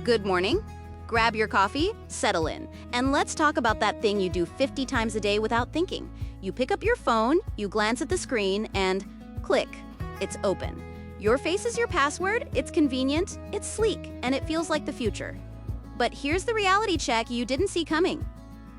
Good morning. Grab your coffee, settle in, and let's talk about that thing you do 50 times a day without thinking. You pick up your phone, you glance at the screen, and click, it's open. Your face is your password, it's convenient, it's sleek, and it feels like the future. But here's the reality check you didn't see coming.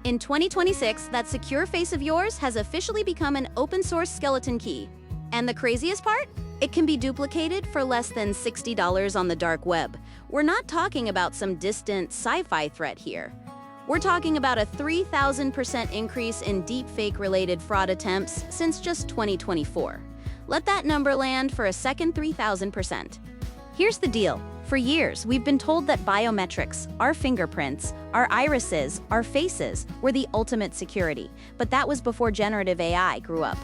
In 2026, that secure face of yours has officially become an open-source skeleton key. And the craziest part? It can be duplicated for less than $60 on the dark web. We're not talking about some distant sci-fi threat here. We're talking about a 3,000% increase in deepfake-related fraud attempts since just 2024. Let that number land for a second, 3,000%. Here's the deal. For years, we've been told that biometrics, our fingerprints, our irises, our faces, were the ultimate security. But that was before generative AI grew up.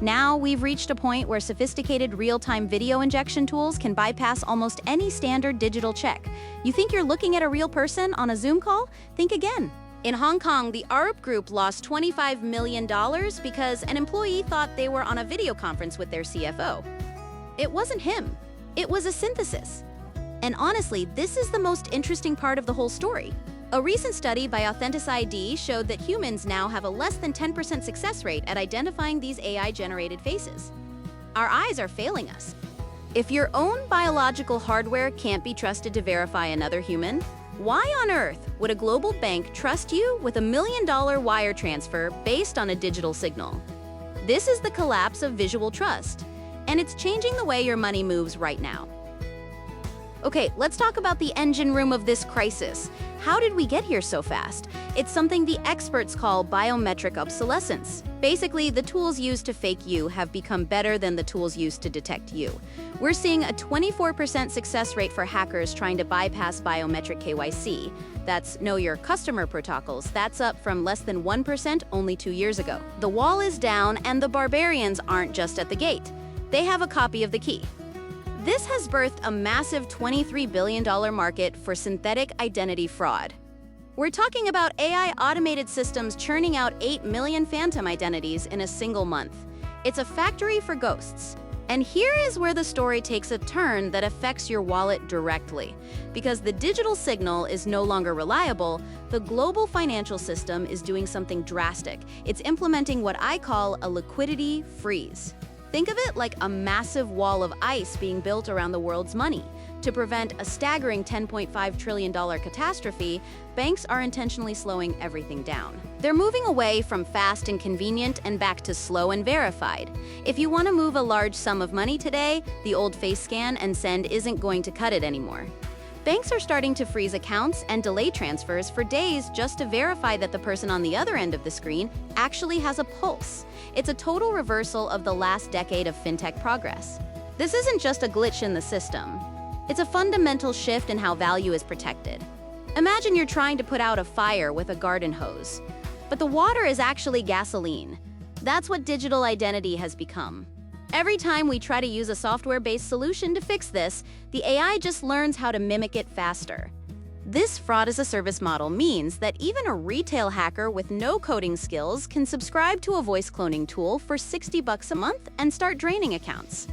Now, we've reached a point where sophisticated real-time video injection tools can bypass almost any standard digital check. You think you're looking at a real person on a Zoom call? Think again. In Hong Kong, the Arup Group lost $25 million because an employee thought they were on a video conference with their CFO. It wasn't him. It was a synthesis. And honestly, this is the most interesting part of the whole story. A recent study by AuthenticID showed that humans now have a less than 10% success rate at identifying these AI-generated faces. Our eyes are failing us. If your own biological hardware can't be trusted to verify another human, why on earth would a global bank trust you with $1 million wire transfer based on a digital signal? This is the collapse of visual trust, and it's changing the way your money moves right now. Okay, let's talk about the engine room of this crisis. How did we get here so fast? It's something the experts call biometric obsolescence. Basically, the tools used to fake you have become better than the tools used to detect you. We're seeing a 24% success rate for hackers trying to bypass biometric KYC. That's Know Your Customer protocols. That's up from less than 1% only 2 years ago. The wall is down, and the barbarians aren't just at the gate. They have a copy of the key. This has birthed a massive $23 billion market for synthetic identity fraud. We're talking about AI automated systems churning out 8 million phantom identities in a single month. It's a factory for ghosts. And here is where the story takes a turn that affects your wallet directly. Because the digital signal is no longer reliable, the global financial system is doing something drastic. It's implementing what I call a liquidity freeze. Think of it like a massive wall of ice being built around the world's money. To prevent a staggering $10.5 trillion catastrophe, banks are intentionally slowing everything down. They're moving away from fast and convenient and back to slow and verified. If you want to move a large sum of money today, the old face scan and send isn't going to cut it anymore. Banks are starting to freeze accounts and delay transfers for days just to verify that the person on the other end of the screen actually has a pulse. It's a total reversal of the last decade of fintech progress. This isn't just a glitch in the system. It's a fundamental shift in how value is protected. Imagine you're trying to put out a fire with a garden hose, but the water is actually gasoline. That's what digital identity has become. Every time we try to use a software-based solution to fix this, the AI just learns how to mimic it faster. This fraud-as-a-service model means that even a retail hacker with no coding skills can subscribe to a voice cloning tool for $60 a month and start draining accounts.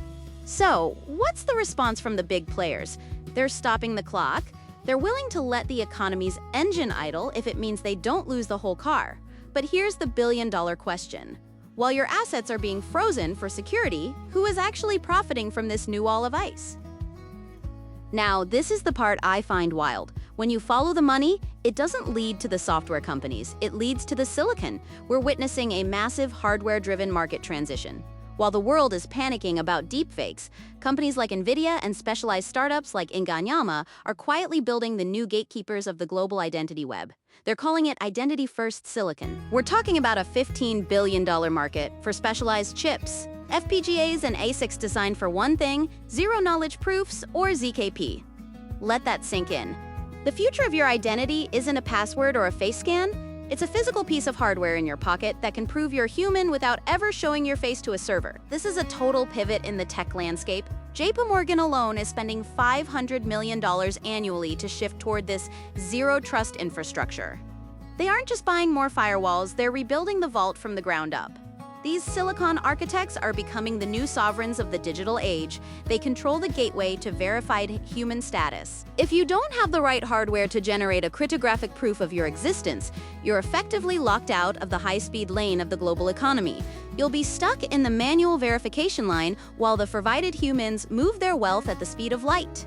So, what's the response from the big players? They're stopping the clock. They're willing to let the economy's engine idle if it means they don't lose the whole car. But here's the billion-dollar question. While your assets are being frozen for security, who is actually profiting from this new wall of ice? Now, this is the part I find wild. When you follow the money, it doesn't lead to the software companies, it leads to the silicon. We're witnessing a massive hardware-driven market transition. While the world is panicking about deepfakes, companies like NVIDIA and specialized startups like Inganyama are quietly building the new gatekeepers of the global identity web. They're calling it identity-first silicon. We're talking about a $15 billion market for specialized chips, FPGAs and ASICs designed for one thing, zero-knowledge proofs, or ZKP. Let that sink in. The future of your identity isn't a password or a face scan. It's a physical piece of hardware in your pocket that can prove you're human without ever showing your face to a server. This is a total pivot in the tech landscape. JP Morgan alone is spending $500 million annually to shift toward this zero-trust infrastructure. They aren't just buying more firewalls, they're rebuilding the vault from the ground up. These silicon architects are becoming the new sovereigns of the digital age. They control the gateway to verified human status. If you don't have the right hardware to generate a cryptographic proof of your existence, you're effectively locked out of the high-speed lane of the global economy. You'll be stuck in the manual verification line while the provided humans move their wealth at the speed of light.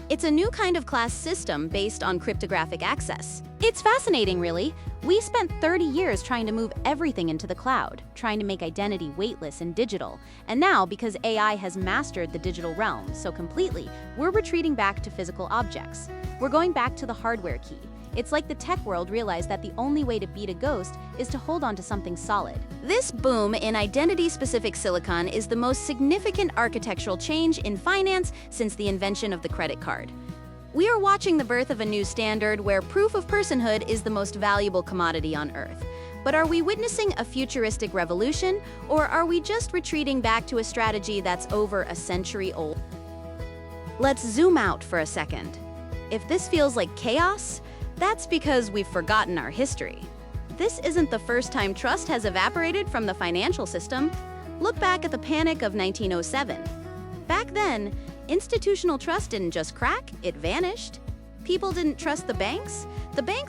It's a new kind of class system based on cryptographic access. It's fascinating, really. We spent 30 years trying to move everything into the cloud, trying to make identity weightless and digital. And now, because AI has mastered the digital realm so completely, we're retreating back to physical objects. We're going back to the hardware key. It's like the tech world realized that the only way to beat a ghost is to hold on to something solid. This boom in identity-specific silicon is the most significant architectural change in finance since the invention of the credit card. We are watching the birth of a new standard where proof of personhood is the most valuable commodity on Earth. But are we witnessing a futuristic revolution, or are we just retreating back to a strategy that's over a century old? Let's zoom out for a second. If this feels like chaos, that's because we've forgotten our history. This isn't the first time trust has evaporated from the financial system. Look back at the panic of 1907. Back then, institutional trust didn't just crack, it vanished. People didn't trust the banks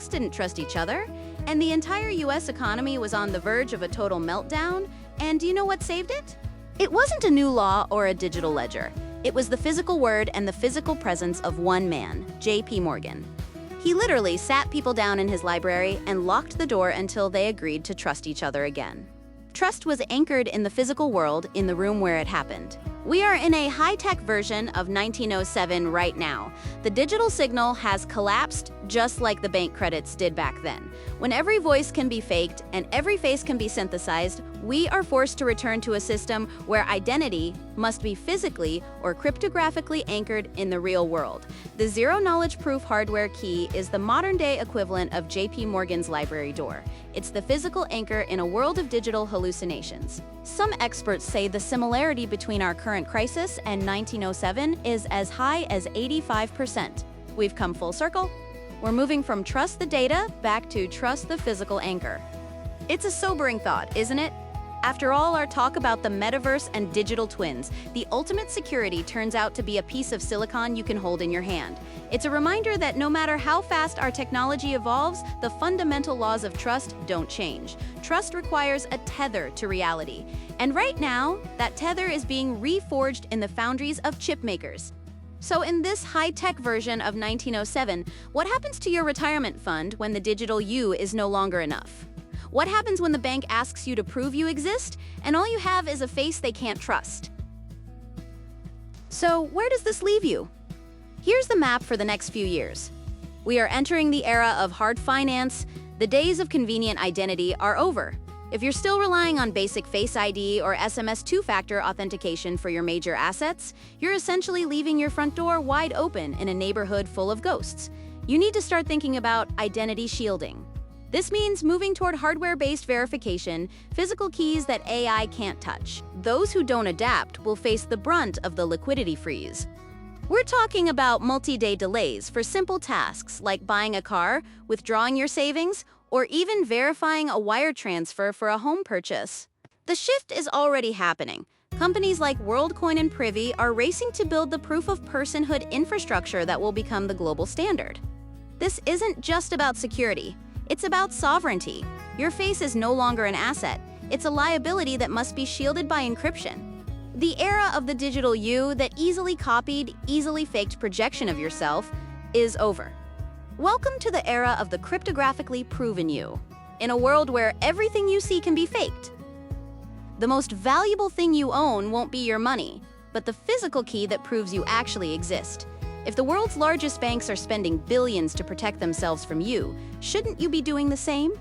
didn't trust each other, and the entire US economy was on the verge of a total meltdown. And do you know what saved it? It wasn't a new law or a digital ledger. It was the physical word and the physical presence of one man, J.P. Morgan. He literally sat people down in his library and locked the door until they agreed to trust each other again. Trust was anchored in the physical world, in the room where it happened. We are in a high-tech version of 1907 right now. The digital signal has collapsed just like the bank credits did back then. When every voice can be faked and every face can be synthesized, we are forced to return to a system where identity must be physically or cryptographically anchored in the real world. The zero-knowledge proof hardware key is the modern-day equivalent of J.P. Morgan's library door. It's the physical anchor in a world of digital hallucinations. Some experts say the similarity between our current crisis and 1907 is as high as 85%. We've come full circle. We're moving from trust the data back to trust the physical anchor. It's a sobering thought, isn't it? After all our talk about the metaverse and digital twins, the ultimate security turns out to be a piece of silicon you can hold in your hand. It's a reminder that no matter how fast our technology evolves, the fundamental laws of trust don't change. Trust requires a tether to reality. And right now, that tether is being reforged in the foundries of chip makers. So in this high-tech version of 1907, what happens to your retirement fund when the digital you is no longer enough? What happens when the bank asks you to prove you exist, and all you have is a face they can't trust? So where does this leave you? Here's the map for the next few years. We are entering the era of hard finance. The days of convenient identity are over. If you're still relying on basic Face ID or SMS two-factor authentication for your major assets, you're essentially leaving your front door wide open in a neighborhood full of ghosts. You need to start thinking about identity shielding. This means moving toward hardware-based verification, physical keys that AI can't touch. Those who don't adapt will face the brunt of the liquidity freeze. We're talking about multi-day delays for simple tasks like buying a car, withdrawing your savings, or even verifying a wire transfer for a home purchase. The shift is already happening. Companies like WorldCoin and Privy are racing to build the proof of personhood infrastructure that will become the global standard. This isn't just about security. It's about sovereignty. Your face is no longer an asset. It's a liability that must be shielded by encryption. The era of the digital you, that easily copied, easily faked projection of yourself, is over. Welcome to the era of the cryptographically proven you, in a world where everything you see can be faked. The most valuable thing you own won't be your money, but the physical key that proves you actually exist. If the world's largest banks are spending billions to protect themselves from you, shouldn't you be doing the same?